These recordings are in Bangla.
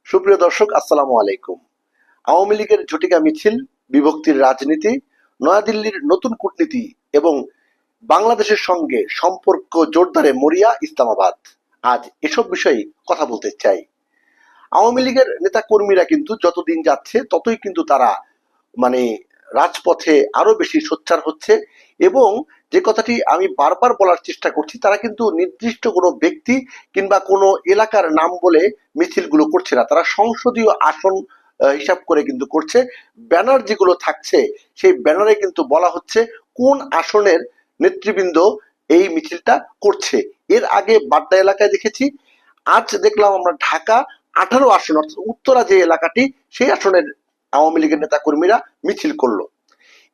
সুপ্রিয় দর্শক, আসসালামু আলাইকুম। আওয়ামী লীগের ঝটিকা মিছিল, বিভক্তির রাজনীতি, নয়াদিল্লির নতুন কূটনীতি এবং বাংলাদেশের সঙ্গে সম্পর্ক জোরদারে মরিয়া ইসলামাবাদ। আজ এসব বিষয়ে কথা বলতে চাই। আওয়ামী লীগের নেতা কর্মীরা কিন্তু যতদিন যাচ্ছে ততই কিন্তু তারা মানে রাজপথে আরো বেশি সোচ্চার হচ্ছে এবং যে কথাটি আমি বারবার বলার চেষ্টা করছি, তারা কিন্তু নির্দিষ্ট কোনো ব্যক্তি কিংবা কোনো এলাকার নাম বলে মিছিলগুলো করছে না। তারা সংসদীয় আসন হিসাব করে কিন্তু করছে। ব্যানার যেগুলো থাকছে সেই ব্যানারে কিন্তু বলা হচ্ছে কোন আসনের নেতৃবৃন্দ এই মিছিলটা করছে। এর আগে বাড্ডা এলাকায় দেখেছি, আজ দেখলাম আমরা ঢাকা 18 আসন অর্থাৎ উত্তরা যে এলাকাটি, সেই আসনের আওয়ামী লীগের নেতা কর্মীরা মিছিল করলো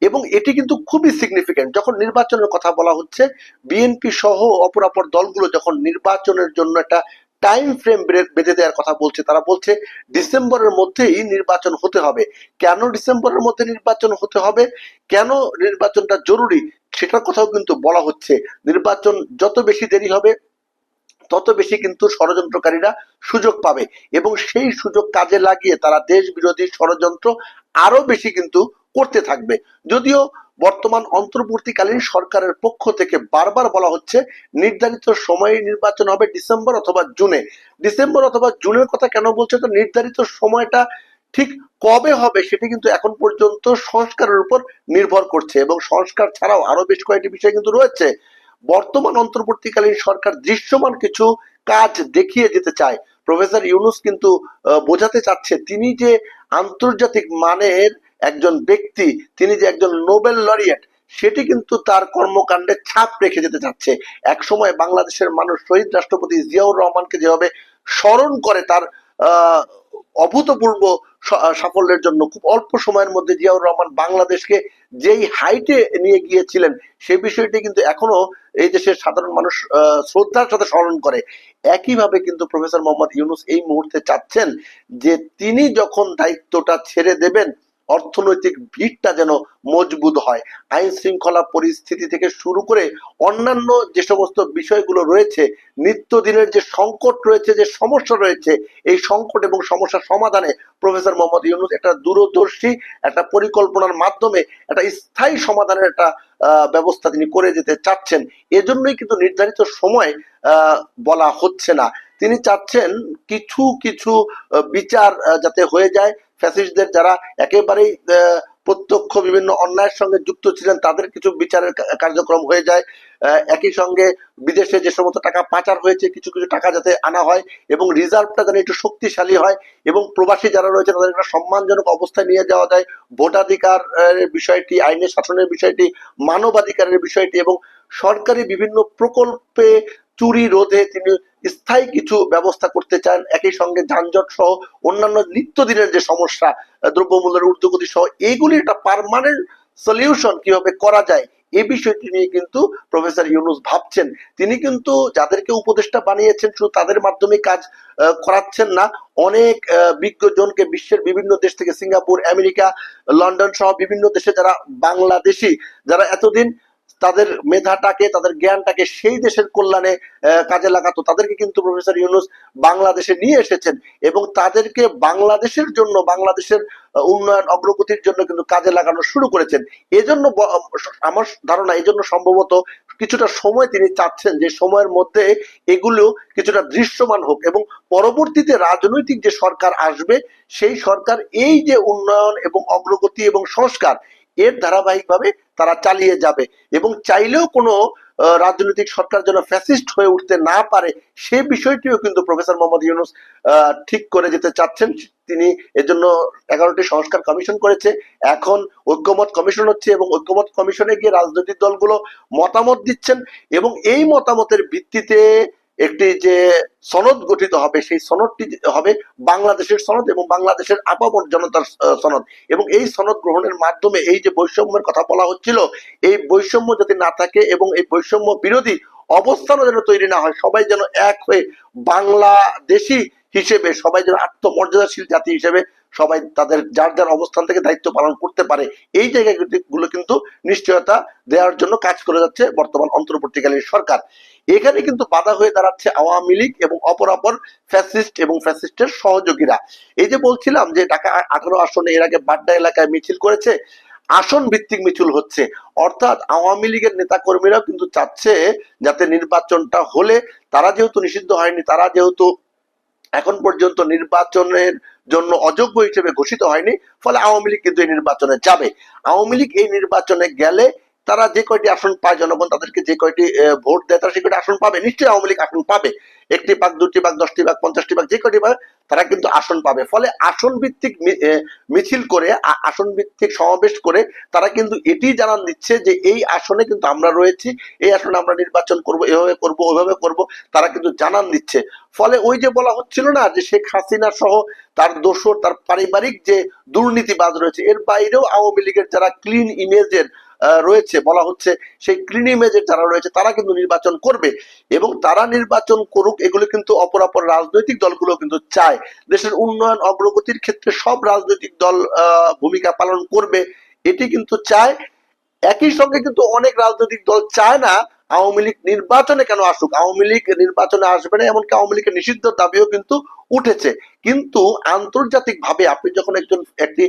এবং এটি কিন্তু খুবই সিগনিফিক্যান্ট। যখন নির্বাচনের কথা বলা হচ্ছে, বিএনপি সহ অপরাপর দলগুলো যখন নির্বাচনের জন্য একটা টাইম ফ্রেম বেঁধে দেওয়ার কথা বলছে, তারা বলছে ডিসেম্বরের মধ্যেই নির্বাচন হতে হবে। কেন ডিসেম্বরের মধ্যে নির্বাচন হতে হবে, কেন নির্বাচনটা জরুরি, সেটার কথাও কিন্তু বলা হচ্ছে। নির্বাচন যত বেশি দেরি হবে তত বেশি কিন্তু ষড়যন্ত্রকারীরা সুযোগ পাবে এবং সেই সুযোগ কাজে লাগিয়ে তারা দেশ বিরোধী ষড়যন্ত্র আরো বেশি কিন্তু করতে থাকবে। যদিও বর্তমান অন্তর্বর্তীকালীন সরকারের পক্ষ থেকে বারবার বলা হচ্ছে নির্ধারিত সময়ে নির্বাচন হবে ডিসেম্বর অথবা জুনে। ডিসেম্বর অথবা জুনের কথা কেন বলছে, তো নির্ধারিত সময়টা ঠিক কবে হবে সেটি কিন্তু এখন পর্যন্ত সংস্কারের উপর নির্ভর করছে এবং সংস্কার ছাড়াও আরো বেশ কয়েকটি বিষয় কিন্তু রয়েছে। বর্তমান অন্তর্বর্তীকালীন সরকার দৃশ্যমান কিছু কাজ দেখিয়ে যেতে চায়। প্রফেসর ইউনূস কিন্তু বোঝাতে চাচ্ছে তিনি যে আন্তর্জাতিক মানের একজন ব্যক্তি, তিনি যে একজন নোবেল লরিয়েট, সেটি কিন্তু তার কর্মকাণ্ডে ছাপ রেখে যেতে চাচ্ছে। এক সময় বাংলাদেশের মানুষ শহীদ রাষ্ট্রপতি জিয়াউর রহমানকে যেভাবে স্মরণ করে তার আহ অভূতপূর্ব সাফল্যের জন্য, খুব অল্প সময়ের মধ্যে জিয়াউর রহমান বাংলাদেশকে যেই হাইটে নিয়ে গিয়েছিলেন, সেই বিষয়টি কিন্তু এখনো এই দেশের সাধারণ মানুষ শ্রদ্ধার সাথে স্মরণ করে। একইভাবে কিন্তু প্রফেসর মোহাম্মদ ইউনূস এই মুহূর্তে চাচ্ছেন যে তিনি যখন দায়িত্বটা ছেড়ে দেবেন, অর্থনৈতিক ভিতটা যেন মজবুত হয়। আইন শৃঙ্খলা পরিস্থিতি থেকে শুরু করে অন্যান্য যে সমস্ত বিষয়গুলো রয়েছে, নিত্যদিনের যে সংকট রয়েছে, যে সমস্যা রয়েছে, এই সংকট এবং সমস্যা সমাধানে প্রফেসর মোহাম্মদ ইউনূস একটা দূরদর্শী একটা পরিকল্পনার মাধ্যমে একটা স্থায়ী সমাধানের একটা ব্যবস্থা তিনি করে যেতে চাচ্ছেন। এজন্যই কিন্তু নির্ধারিত সময় বলা হচ্ছে না। তিনি চাচ্ছেন কিছু কিছু বিচার যাতে হয়ে যায়, ফ্যাসিস্টদের যারা একেবারেই প্রত্যক্ষ বিভিন্ন অন্যায়ের সঙ্গে যুক্ত ছিলেন তাদের কিছু বিচারের কার্যক্রম হয়ে যায়। একই সঙ্গে বিদেশে যে সমস্ত টাকা পাচার হয়েছে কিছু কিছু টাকা যাতে আনা হয় এবং রিজার্ভটা যেন একটু শক্তিশালী হয় এবং প্রবাসী যারা রয়েছে তাদের একটা সম্মানজনক অবস্থায় নিয়ে যাওয়া যায়। ভোটাধিকার বিষয়টি, আইনের শাসনের বিষয়টি, মানবাধিকারের বিষয়টি এবং সরকারি বিভিন্ন প্রকল্পে চুরি রোধে তিনি স্থায়ী কিছু ব্যবস্থা করতে চান। একই সঙ্গে যানজট সহ অন্যান্য নিত্যদিনের যে সমস্যা, দ্রব্যমূল্যের ঊর্ধ্বগতি সহ, এইগুলির একটা পার্মানেন্ট সলিউশন কিভাবে করা যায় এই বিষয়টি নিয়ে কিন্তু প্রফেসর ইউনূস ভাবছেন। তিনি কিন্তু যাদেরকে উপদেষ্টা বানিয়েছেন শুধু তাদের মাধ্যমে কাজ করাচ্ছেন না, অনেক বিজ্ঞজনকে বিশ্বের বিভিন্ন দেশ থেকে, সিঙ্গাপুর, আমেরিকা, লন্ডন সহ বিভিন্ন দেশে যারা বাংলাদেশি, যারা এতদিন তাদের মেধাটাকে, তাদের জ্ঞানটাকে সেই দেশের কল্যাণে কাজে লাগাতো, তাদেরকে কিন্তু প্রফেসর ইউনূস বাংলাদেশে নিয়ে এসেছেন এবং তাদেরকে বাংলাদেশের জন্য, বাংলাদেশের উন্নয়ন অগ্রগতির জন্য কিন্তু কাজে লাগানো শুরু করেছেন। এজন্য আমার ধারণা, এজন্য সম্ভবত কিছুটা সময় তিনি চাচ্ছেন যে সময়ের মধ্যে এগুলো কিছুটা দৃশ্যমান হোক এবং পরবর্তীতে রাজনৈতিক যে সরকার আসবে সেই সরকার এই যে উন্নয়ন এবং অগ্রগতি এবং সংস্কার এর ধারাবাহিকভাবে তারা চালিয়ে যাবে এবং চাইলেও কোনো রাজনৈতিক সরকার যেন ফ্যাসিস্ট হয়ে উঠতে না পারে সে বিষয়টিও কিন্তু প্রফেসর মোহাম্মদ ইউনূস ঠিক করে যেতে চাচ্ছেন। তিনি এজন্য 11টি সংস্কার কমিশন করেছে, এখন ঐক্যমত কমিশন হচ্ছে এবং ঐক্যমত কমিশনে গিয়ে রাজনৈতিক দলগুলো মতামত দিচ্ছেন এবং এই মতামতের ভিত্তিতে একটি যে সনদ গঠিত হবে সেই সনদটি হবে বাংলাদেশের সনদ এবং বাংলাদেশের আপামর জনতার সনদ এবং এই সনদ গ্রহণের মাধ্যমে এই যে বৈষম্যের কথা বলা হচ্ছিল, এই বৈষম্য যদি না থাকে এবং এই বৈষম্য বিরোধী অবস্থানও যেন তৈরি না হয়, সবাই যেন এক হয়ে বাংলাদেশি হিসেবে সবাই যেন আত্মমর্যাদাশীল জাতি হিসেবে সবাই তাদের যার যার অবস্থান থেকে দায়িত্ব পালন করতে পারে, এই জায়গাগুলো কিন্তু নিশ্চয়তা দেওয়ার জন্য কাজ করে যাচ্ছে বর্তমান অন্তর্বর্তীকালীন সরকার। এখানে কিন্তু বাধা হয়ে দাঁড়াচ্ছে আওয়ামী লীগ এবং অপরাপর ফ্যাসিস্ট এবং ফ্যাসিস্টের সহযোগীরা। এই যে বলছিলাম যে ঢাকা 18 আসনে এর আগে বাড্ডা এলাকায় মিছিল করেছে, আসন ভিত্তিক মিছিল হচ্ছে, অর্থাৎ আওয়ামী লীগের নেতা কর্মীরাও কিন্তু চাচ্ছে যাতে নির্বাচনটা হলে, তারা যেহেতু নিষিদ্ধ হয়নি, তারা যেহেতু এখন পর্যন্ত নির্বাচনের জন্য অযোগ্য হিসেবে ঘোষিত হয়নি, ফলে আওয়ামী লীগ কিন্তু এই নির্বাচনে যাবে। আওয়ামী লীগ এই নির্বাচনে গেলে তারা যে কয়টি আসন পায়, জনগণ তাদেরকে যে কয়টি ভোট দেয়, তারা সে কয়টি আসন পাবে, নিশ্চয়ই আওয়ামী লীগ আসন পাবে। 1টি ভাগ, 2টি ভাগ, 10টি ভাগ, 50টি ভাগ, যে কয়টি ভাগ তারা কিন্তু আসন পাবে। ফলে আসন ভিত্তিক মিছিল করে, আসন ভিত্তিক সমাবেশ করে তারা কিন্তু এটি জানান দিচ্ছে যে এই আসনে কিন্তু আমরা রয়েছি, এই আসনে আমরা নির্বাচন করব, এভাবে করব, ওইভাবে করব, তারা কিন্তু জানান দিচ্ছে। ফলে ওই যে বলা হচ্ছিল না যে শেখ হাসিনা সহ তার দোসর, তার পারিবারিক যে দুর্নীতিবাজ রয়েছে, এর বাইরেও আওয়ামী লীগের যারা ক্লিন ইমেজের রয়েছে, বলা হচ্ছে সেই ক্লিন ইমেজের যারা রয়েছে তারা কিন্তু নির্বাচন করবে, এবং তারা নির্বাচন করুক এগুলো কিন্তু অপরাপর রাজনৈতিক দলগুলো কিন্তু চায়। দেশের উন্নয়ন অগ্রগতির ক্ষেত্রে সব রাজনৈতিক দল ভূমিকা পালন করবে, এটি কিন্তু চায়। একই সঙ্গে কিন্তু অনেক রাজনৈতিক দল চায় না আওয়ামী লীগ নির্বাচনে কেন আসুক, আওয়ামী লীগ নির্বাচনে আসবে না, এমনকি আওয়ামী লীগের নিষিদ্ধ দাবিও কিন্তু উঠেছে। কিন্তু আন্তর্জাতিক ভাবে আপনি যখন একটি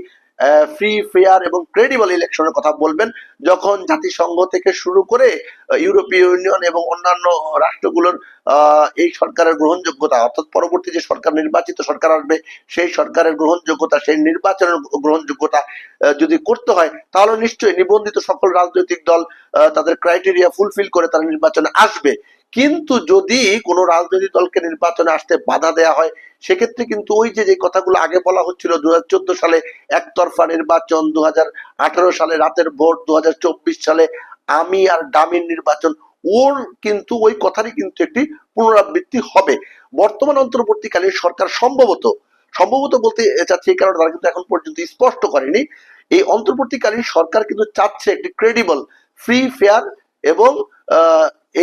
ফ্রি, ফেয়ার এবং ক্রেডিবল ইলেকশনের কথা বলবেন, যখন জাতিসংঘ থেকে শুরু করে ইউরোপীয় ইউনিয়ন এবং অন্যান্য রাষ্ট্রগুলোর এই সরকারের গ্রহণযোগ্যতা, অর্থাৎ পরবর্তী যে সরকার, নির্বাচিত সরকার আসবে, সেই সরকারের গ্রহণযোগ্যতা, সেই নির্বাচনের গ্রহণযোগ্যতা যদি করতে হয়, তাহলে নিশ্চয়ই নিবন্ধিত সকল রাজনৈতিক দল তাদের ক্রাইটেরিয়া ফুলফিল করে তারা নির্বাচনে আসবে। কিন্তু যদি কোনো রাজনৈতিক দলকে নির্বাচনে আসতে বাধা দেওয়া হয়, সেক্ষেত্রে কিন্তু ওই যে যে কথাগুলো আগে বলা হচ্ছিল, 2014 সালে একতরফা নির্বাচন, 2018 সালে রাতের ভোট, 2024 সালে আমি আর ডামির নির্বাচন, ওর কিন্তু ওই কথারই কিন্তু একটি পুনরাবৃত্তি হবে। বর্তমান অন্তর্বর্তীকালীন সরকার সম্ভবত বলতে চাচ্ছি এই কারণে তারা কিন্তু এখন পর্যন্ত স্পষ্ট করেনি, এই অন্তর্বর্তীকালীন সরকার কিন্তু চাচ্ছে একটি ক্রেডিবল, ফ্রি, ফেয়ার এবং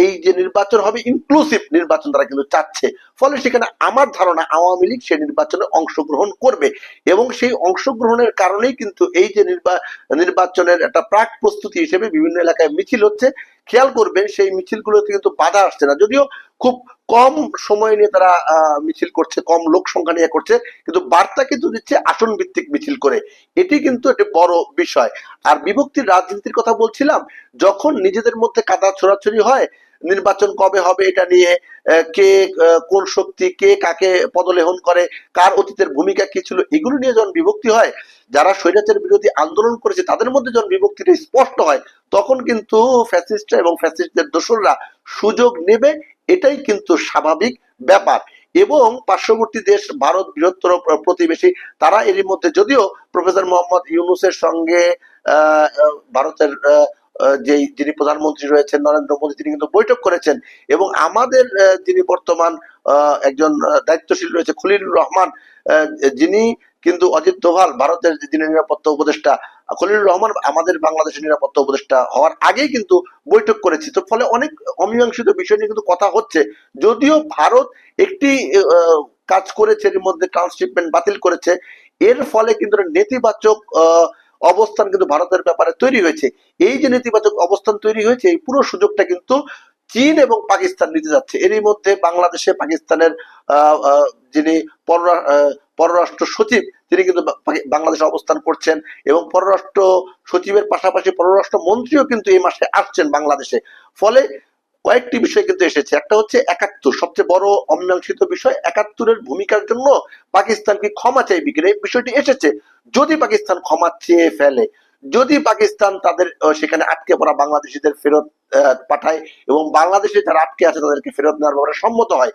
এই যে নির্বাচন হবে ইনক্লুসিভ নির্বাচন তারা কিন্তু চাচ্ছে। ফলে সেখানে আমার ধারণা আওয়ামী লীগ সেই নির্বাচনে অংশগ্রহণ করবে, এবং সেই অংশগ্রহণের কারণেই কিন্তু এই যে নির্বাচনের একটা প্রাক প্রস্তুতি হিসেবে বিভিন্ন এলাকায় মিছিল হচ্ছে। খেয়াল করবেন সেই মিছিলগুলোতে কিন্তু বাধা আসছে না, যদিও খুব কম সময় নিয়ে তারা মিছিল করছে, কম লোক সংখ্যা নিয়ে করছে, কিন্তু বার্তা কিন্তু দিচ্ছে আসন ভিত্তিক মিছিল করে। এটি কিন্তু একটি বড় বিষয়। আর বিভক্তির রাজনীতির কথা বলছিলাম, যখন নিজেদের মধ্যে কাদা ছোড়াছড়ি হয়, নির্বাচন কবে হবে এটা নিয়ে, কে কোন শক্তি, কে কাকে পদলেহন করে, কার অতীতের ভূমিকা কি ছিল, এগুলো নিয়ে যখন বিভক্তি হয়, যারা স্বৈরাচার বিরোধী আন্দোলন করেছে তাদের মধ্যে যখন বিভক্তিটা স্পষ্ট হয়, তখন কিন্তু ফ্যাসিস্টরা এবং ফ্যাসিস্টদের দোসররা সুযোগ নেবে, এটাই কিন্তু স্বাভাবিক ব্যাপার। এবং পার্শ্ববর্তী দেশ ভারত, বৃহত্তর প্রতিবেশী, তারা এরই মধ্যে যদিও প্রফেসর মোহাম্মদ ইউনূসের সঙ্গে ভারতের যিনি প্রধানমন্ত্রী রয়েছেন নরেন্দ্র মোদী, তিনি কিন্তু বৈঠক করেছেন, এবং আমাদের যিনি বর্তমান একজন দায়িত্বশীল রয়েছে খলিলুর রহমান, যিনি কিন্তু অজিত দোভাল ভারতের যিনি নিরাপত্তা উপদেষ্টা, খলিলুর রহমান আমাদের বাংলাদেশের নিরাপত্তা উপদেষ্টা হওয়ার আগেই কিন্তু বৈঠক করেছি। তো ফলে অনেক অমীমাংসিত বিষয় নিয়ে কিন্তু কথা হচ্ছে, যদিও ভারত একটি কাজ করেছে, এর মধ্যে ট্রান্সশিপমেন্ট বাতিল করেছে, এর ফলে কিন্তু নেতিবাচক অবস্থান কিন্তু ভারতের ব্যাপারে তৈরি হয়েছে। এই যে নেতিবাচক অবস্থান তৈরি হয়েছে, এই পুরো সুযোগটা কিন্তু চীন এবং পাকিস্তান নিতে যাচ্ছে। এরই মধ্যে বাংলাদেশে পাকিস্তানের যিনি পররাষ্ট্র সচিব, তিনি কিন্তু বাংলাদেশে অবস্থান করছেন, এবং পররাষ্ট্র সচিবের পাশাপাশি পররাষ্ট্র মন্ত্রীও কিন্তু এই মাসে আসছেন বাংলাদেশে। ফলে কয়েকটি বিষয় কিন্তু এসেছে। একটা হচ্ছে ৭১, সবচেয়ে বড় অমীমাংসিত বিষয়, ৭১-এর ভূমিকার জন্য পাকিস্তান কি ক্ষমা চাইবে কিনা, এই বিষয়টি এসেছে। যদি পাকিস্তান ক্ষমা চেয়ে ফেলে, যদি পাকিস্তান তাদের সেখানে আটকে পড়া বাংলাদেশিদের ফেরত পাঠায় এবং বাংলাদেশে যারা আটকে আছে তাদেরকে ফেরত নেওয়ার ব্যাপারে সম্মত হয়,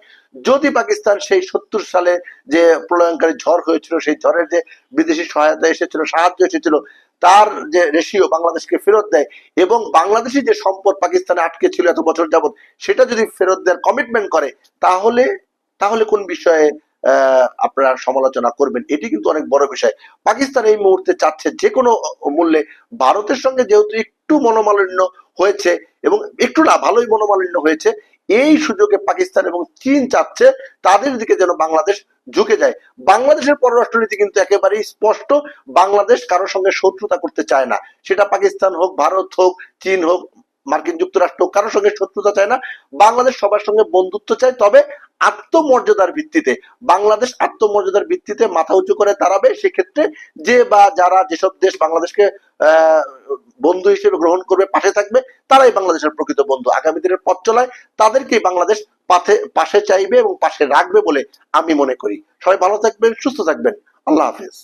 যদি পাকিস্তান সেই ৭০ সালে যে প্রলয়ঙ্কারী ঝড় হয়েছিল, সেই ঝড়ের যে বিদেশি সহায়তা এসেছিল, সাহায্য এসেছিল, তার যে রেশিও বাংলাদেশকে ফেরত দেয়, এবং বাংলাদেশি যে সম্পদ পাকিস্তানে আটকে ছিল এত বছর যাবত, সেটা যদি ফেরত দেওয়ার কমিটমেন্ট করে, তাহলে তাহলে কোন বিষয়ে আপনারা সমালোচনা করবেন? এটি কিন্তু অনেক বড় বিষয়। পাকিস্তান এই মুহূর্তে চাচ্ছে যে কোনো মূল্যে ভারতের সঙ্গে, যেহেতু একটু মনোমালিন্য হয়েছে, এবং একটু না, ভালোই মনোমালিন্য হয়েছে, এই সুযোগে পাকিস্তান এবং চীন চাচ্ছে তাদের দিকে যেন বাংলাদেশ ঝুঁকে যায়। বাংলাদেশের পররাষ্ট্রনীতি কিন্তু একেবারেই স্পষ্ট, বাংলাদেশ কারোর সঙ্গে শত্রুতা করতে চায় না, সেটা পাকিস্তান হোক, ভারত হোক, চীন হোক, মার্কিন যুক্তরাষ্ট্র হোক, কারোর সঙ্গে শত্রুতা চায় না। বাংলাদেশ সবার সঙ্গে বন্ধুত্ব চায়, তবে আত্মমর্যাদার ভিত্তিতে। বাংলাদেশ আত্মমর্যাদার ভিত্তিতে মাথা উঁচু করে দাঁড়াবে। সেক্ষেত্রে যে বা যারা যেসব দেশ বাংলাদেশকে আহ বন্ধু হিসেবে গ্রহণ করবে, পাশে থাকবে, তারাই বাংলাদেশের প্রকৃত বন্ধু। আগামী দিনের পথ চলায় তাদেরকেই বাংলাদেশ পাশে চাইবে এবং পাশে রাখবে বলে আমি মনে করি। সবাই ভালো থাকবেন, সুস্থ থাকবেন। আল্লাহ হাফেজ।